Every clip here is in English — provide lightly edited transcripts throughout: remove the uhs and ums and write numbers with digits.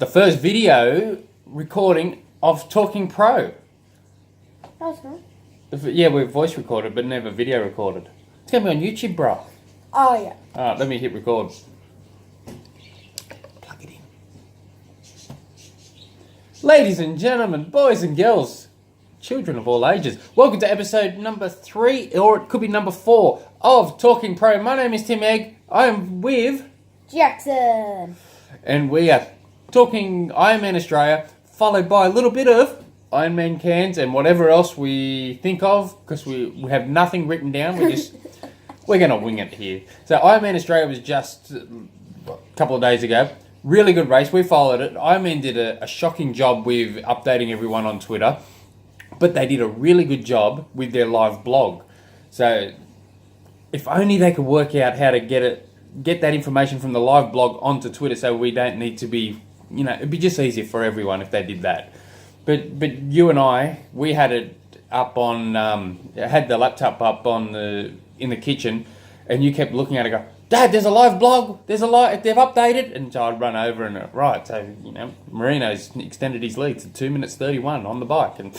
the first video recording of Talking Pro. That's nice. Yeah, we've voice recorded, but never video recorded. It's going to be on YouTube, bro. Oh, yeah. Alright, let me hit record. Plug it in. Ladies and gentlemen, boys and girls, children of all ages, welcome to episode number 3, or it could be number 4, of Talking Pro. My name is Tim Egg. I am with... Jackson. And we are talking Ironman Australia, followed by a little bit of Ironman Cairns and whatever else we think of, because we have nothing written down. We're going to wing it here. So Ironman Australia was just a couple of days ago. Really good race. We followed it. Ironman did a shocking job with updating everyone on Twitter, but they did a really good job with their live blog. So if only they could work out how to get that information from the live blog onto Twitter, so we don't need to be, it'd be just easier for everyone if they did that. But you and I, we had it up on, had the laptop up in the kitchen, and you kept looking at it and go, Dad, there's a live blog, they've updated, and so I'd run over and right, so, Marino's extended his lead to 2 minutes 31 on the bike, and,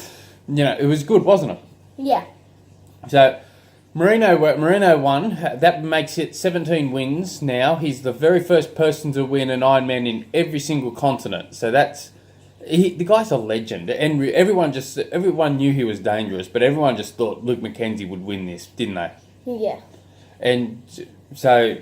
it was good, wasn't it? Yeah. So, Marino won. That makes it 17 wins now. He's the very first person to win an Ironman in every single continent. So the guy's a legend. And everyone knew he was dangerous, but everyone just thought Luke Mackenzie would win this, didn't they? Yeah. And so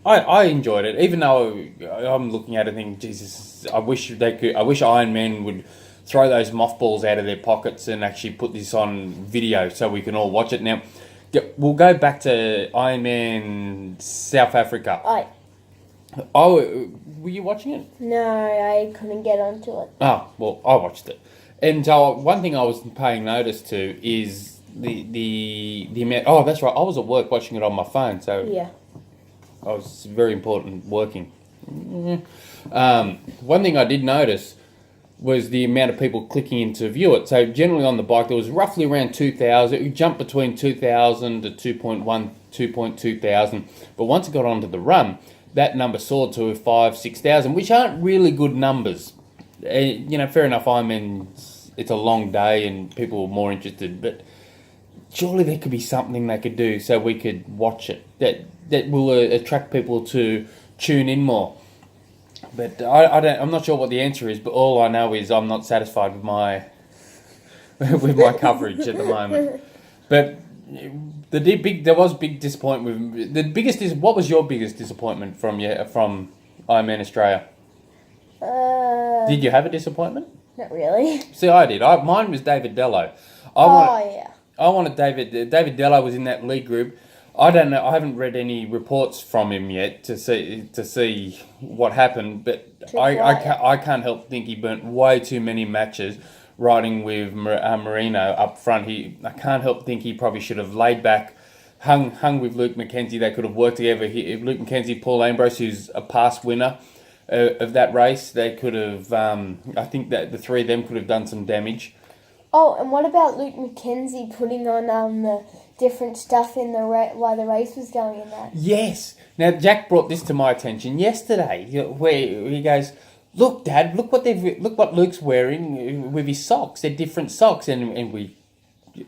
I enjoyed it, even though I'm looking at it thinking, Jesus, I wish Ironman would throw those mothballs out of their pockets and actually put this on video so we can all watch it. Now, we'll go back to Ironman South Africa. Oh, were you watching it? No, I couldn't get onto it. Oh, well, I watched it. And so one thing I was paying notice to is the amount... Oh, that's right. I was at work watching it on my phone, so... Yeah. I was very important working. One thing I did notice was the amount of people clicking in to view it. So generally on the bike, there was roughly around 2,000. It jumped between 2,000 to 2.2 thousand. But once it got onto the run, that number soared to 5,000, 6,000, which aren't really good numbers. Fair enough, it's a long day and people are more interested, but surely there could be something they could do so we could watch it that will attract people to tune in more. But I'm not sure what the answer is, but all I know is I'm not satisfied with my coverage at the moment. But there was big disappointment. What was your biggest disappointment from Ironman Australia? Did you have a disappointment? Not really. See, I did. Mine was David Dello. Yeah. I wanted David Dello was in that lead group. I don't know. I haven't read any reports from him yet to see what happened, but I can't help think he burnt way too many matches riding with Marino up front. I can't help think he probably should have laid back, hung with Luke Mackenzie. They could have worked together. Luke Mackenzie, Paul Ambrose, who's a past winner of that race, they could have. I think that the three of them could have done some damage. Oh, and what about Luke Mackenzie putting on the different stuff in while the race was going in that? Yes. Now, Jack brought this to my attention yesterday, where he goes, "Look, Dad, look what Luke's wearing with his socks. They're different socks." And we,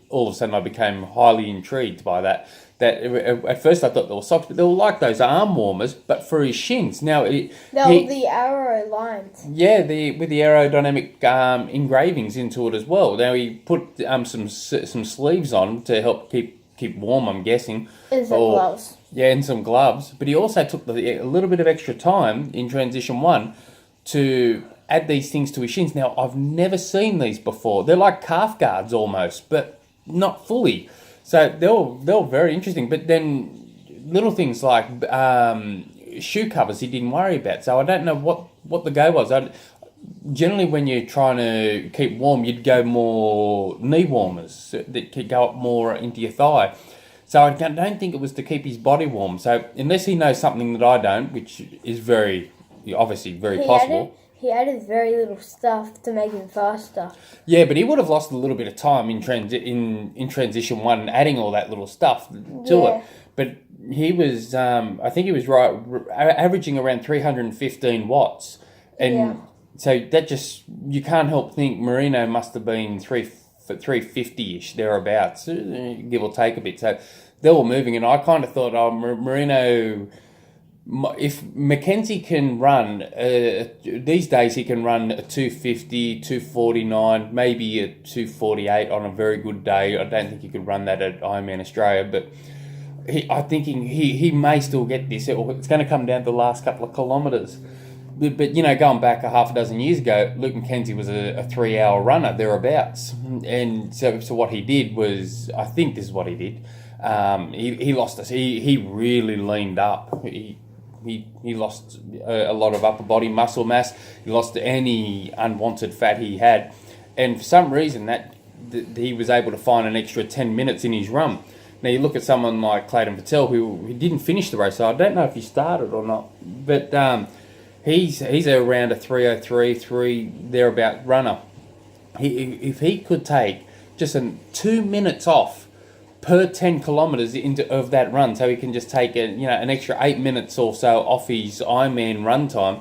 all of a sudden, I became highly intrigued by that. That at first I thought they were socks, but they were like those arm warmers, but for his shins. Now they were the arrow lines. Yeah, with the aerodynamic engravings into it as well. Now he put some sleeves on to help keep warm, I'm guessing. And some gloves. Yeah, and some gloves. But he also took a little bit of extra time in transition 1 to add these things to his shins. Now I've never seen these before. They're like calf guards almost, but not fully. So they were very interesting, but then little things like shoe covers he didn't worry about. So I don't know what the go was. Generally, when you're trying to keep warm, you'd go more knee warmers that could go up more into your thigh. So I don't think it was to keep his body warm. So unless he knows something that I don't, which is obviously very possible. He added very little stuff to make him faster. Yeah, but he would have lost a little bit of time in transition 1 and adding all that little stuff to it. But he was, I think he was averaging around 315 watts And so that just, you can't help think Marino must have been 350-ish, thereabouts, give or take a bit. So they were moving, and I kind of thought, Marino, if Mackenzie can run, these days he can run a 250, 249, maybe a 248 on a very good day. I don't think he could run that at Ironman Australia, but I think he may still get this. It's going to come down to the last couple of kilometres. But going back a half a dozen years ago, Luke Mackenzie was a 3-hour runner, thereabouts. And so what he did was, I think this is what he did, he lost us. He really leaned up. He lost a lot of upper body muscle mass. He lost any unwanted fat he had. And for some reason, that he was able to find an extra 10 minutes in his run. Now, you look at someone like Clayton Patel, who didn't finish the race. So I don't know if he started or not. But he's around a 3:03 thereabout runner. If he could take just 2 minutes off per 10 kilometres of that run, so he can just take an extra 8 minutes or so off his Ironman run time,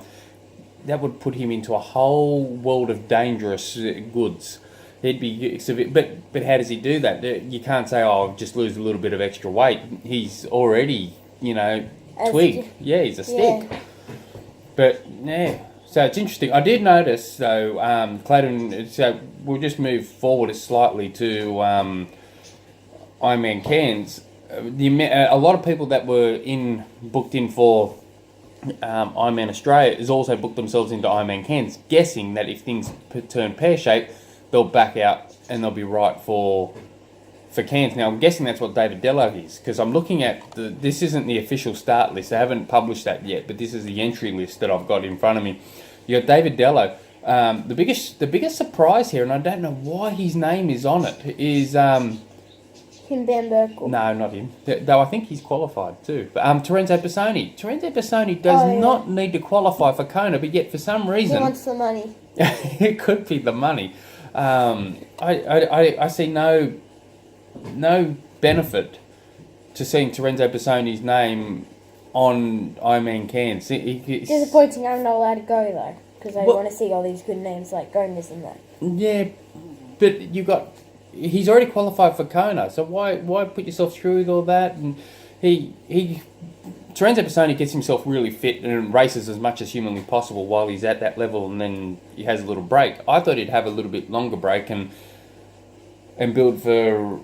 that would put him into a whole world of dangerous goods. He'd be severe, but how does he do that? You can't say, just lose a little bit of extra weight. He's already, twig. Yeah, he's a stick. Yeah. But yeah, so it's interesting. I did notice though, Clayton. So we'll just move forward slightly to Ironman Cairns. A lot of people that were booked in for Ironman Australia has also booked themselves into Ironman Cairns, guessing that if things turn pear-shaped, they'll back out and they'll be right for Cairns. Now, I'm guessing that's what David Dello is, because I'm looking at this isn't the official start list. I haven't published that yet, but this is the entry list that I've got in front of me. You got David Dello. The biggest surprise here, and I don't know why his name is on it, is Tim Van Berkel. No, not him. Though I think he's qualified too. But Terenzo Pisoni. Terenzo Pisoni does not need to qualify for Kona, but yet for some reason he wants the money. It could be the money. I see no benefit to seeing Terenzo Pisoni's name on Ironman Cairns. Disappointing I'm not allowed to go though, because I want to see all these good names like Gomez and that. Yeah, but he's already qualified for Kona, so why put yourself through with all that? And Terenzo Pisoni gets himself really fit and races as much as humanly possible while he's at that level, and then he has a little break. I thought he'd have a little bit longer break and build for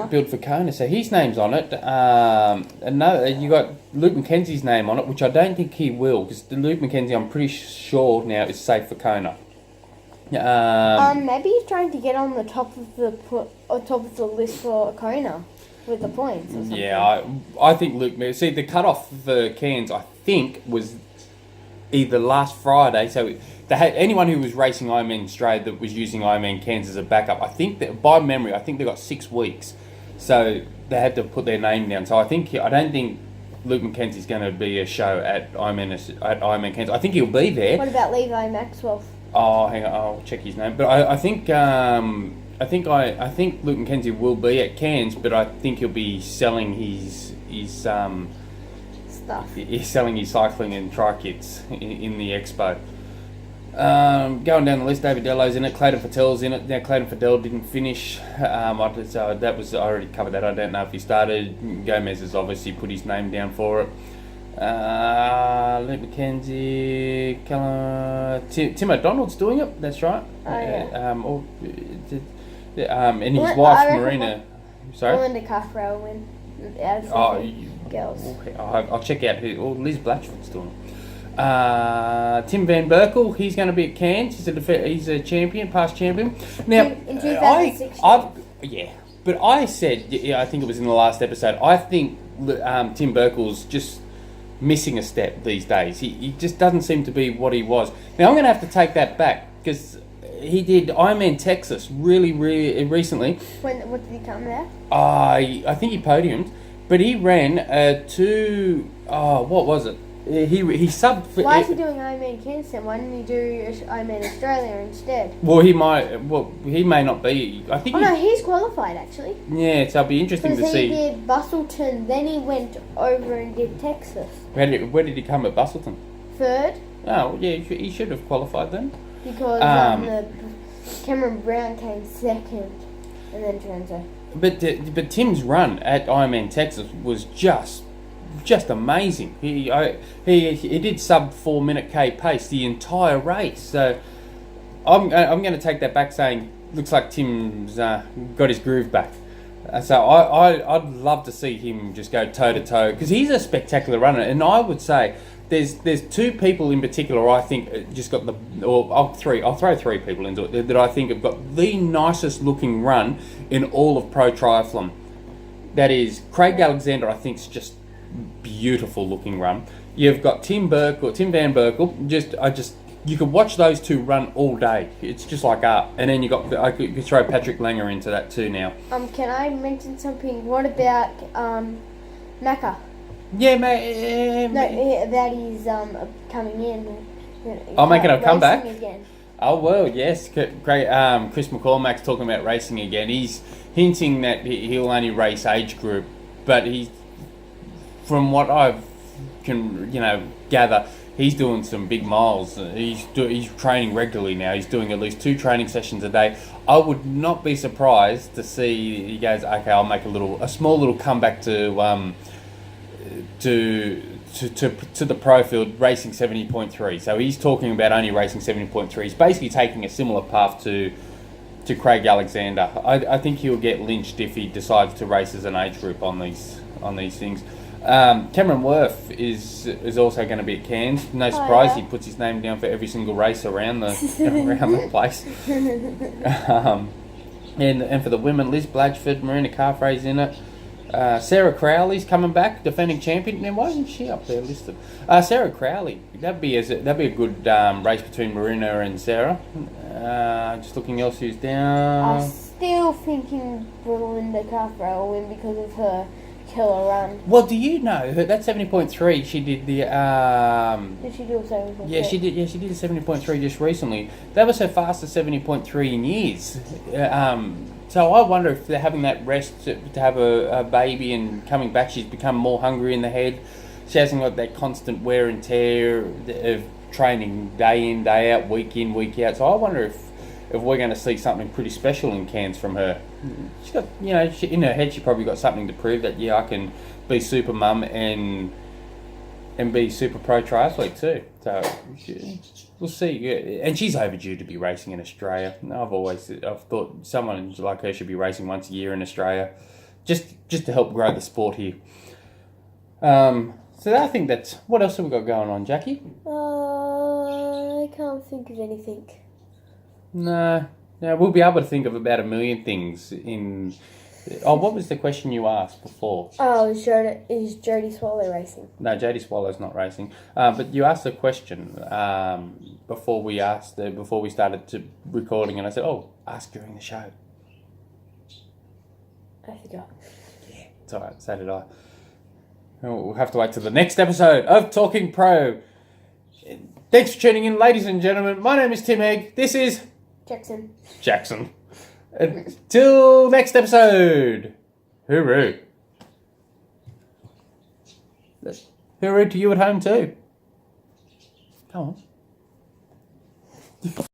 build for Kona. So his name's on it. No, you got Luke Mackenzie's name on it, which I don't think he will, because Luke Mackenzie, I'm pretty sure now, is safe for Kona. Maybe he's trying to get on the top of the list for Kona with the points or something. Yeah, I think Luke. See, the cutoff for Cairns, I think, was either last Friday. So they had anyone who was racing Ironman Australia that was using Ironman Cairns as a backup. I think that by memory, I think they got 6 weeks, so they had to put their name down. So I don't think Luke Mackenzie's going to be a show at Ironman Cairns. I think he'll be there. What about Levi Maxwell? Oh, hang on, I'll check his name. But I think Luke Mackenzie will be at Cairns, but I think he'll be selling his stuff. He's selling his cycling and tri kits in the expo. Going down the list, David Dello's in it, Clayton Patel's in it. Now Clayton Patel didn't finish. So I already covered that. I don't know if he started. Gomez has obviously put his name down for it. Luke Mackenzie, Tim O'Donnell's doing it. That's right. Oh yeah. And his wife Marina. Sorry. Melinda Caffrey will win. Girls. I'll check out who. Liz Blatchford's doing it. Tim Van Berkel, he's going to be at Cairns. He's a champion, past champion. Now, in 2016. But I said, I think it was in the last episode, I think Tim Berkel's just missing a step these days. He just doesn't seem to be what he was. Now, I'm going to have to take that back, because he did Ironman Texas really, really recently. What did he come there? I think he podiumed, but he ran what was it? He sub. Why is he doing Ironman Cairns then? Why didn't he do Ironman Australia instead? Well, he may not be. I think. He's qualified actually. Yeah, so it'll be interesting to see. Because he did Bustleton, then he went over and did Texas. Where did he come at Bustleton? 3rd. Oh, yeah, he should have qualified then. Because Cameron Brown came second, and then Trenzo. But Tim's run at Ironman Texas was just amazing. He did sub 4 minute K pace the entire race. So I'm going to take that back, saying looks like Tim's got his groove back. So I'd love to see him just go toe to toe, because he's a spectacular runner, and I would say there's two people in particular I think just got I'll throw three people into it that I think have got the nicest looking run in all of pro triathlon. That is Craig Alexander. I think is just beautiful looking run. You've got Tim Van Berkel. You could watch those two run all day. It's just like art. And then I could throw Patrick Langer into that too now. Can I mention something? What about Macca? Yeah, mate. That he's coming in. Making a comeback again. Oh well, yes. Great. Chris McCormack's talking about racing again. He's hinting that he'll only race age group, but from what I can gather, he's doing some big miles. He's training regularly now. He's doing at least 2 training sessions a day. I would not be surprised to see he goes, okay, I'll make a small little comeback to the pro field, racing 70.3. So he's talking about only racing 70.3. He's basically taking a similar path to Craig Alexander. I think he'll get lynched if he decides to race as an age group on these things. Cameron Worth is also going to be at Cairns. No surprise, he puts his name down for every single race around the place. And for the women, Liz Blatchford, Marina Carfray's in it. Sarah Crowley's coming back, defending champion. Now, why isn't she up there listed? Sarah Crowley, that'd be a good race between Marina and Sarah. Just looking else who's down. I'm still thinking Belinda Carfrae will win because of her killer run. Well, do you know that 70.3? She did the. Did she do a 70.3? Yeah, she did. Yeah, she did a 70.3 just recently. That was her fastest 70.3 in years. So I wonder if they're having that rest to have a baby and coming back, she's become more hungry in the head. She hasn't got that constant wear and tear of training day in, day out, week in, week out. So I wonder if we're going to see something pretty special in Cairns from her. She's got, in her head, she probably got something to prove that, I can be super mum and be super pro triathlete too. So we'll see. Yeah. And she's overdue to be racing in Australia. I've thought someone like her should be racing once a year in Australia, just to help grow the sport here. So I think that's. What else have we got going on, Jackie? I can't think of anything. No, we'll be able to think of about 1 million things in. Oh, what was the question you asked before? Oh, is Jodie Swallow racing? No, Jodie Swallow's not racing. But you asked a question before we started recording, and I said, "Oh, ask during the show." I forgot. Yeah, it's all right. So did I. We'll have to wait till the next episode of Talking Pro. Thanks for tuning in, ladies and gentlemen. My name is Tim Egg. This is Jackson. Until next episode. Hooroo. Hooroo to you at home too. Come on.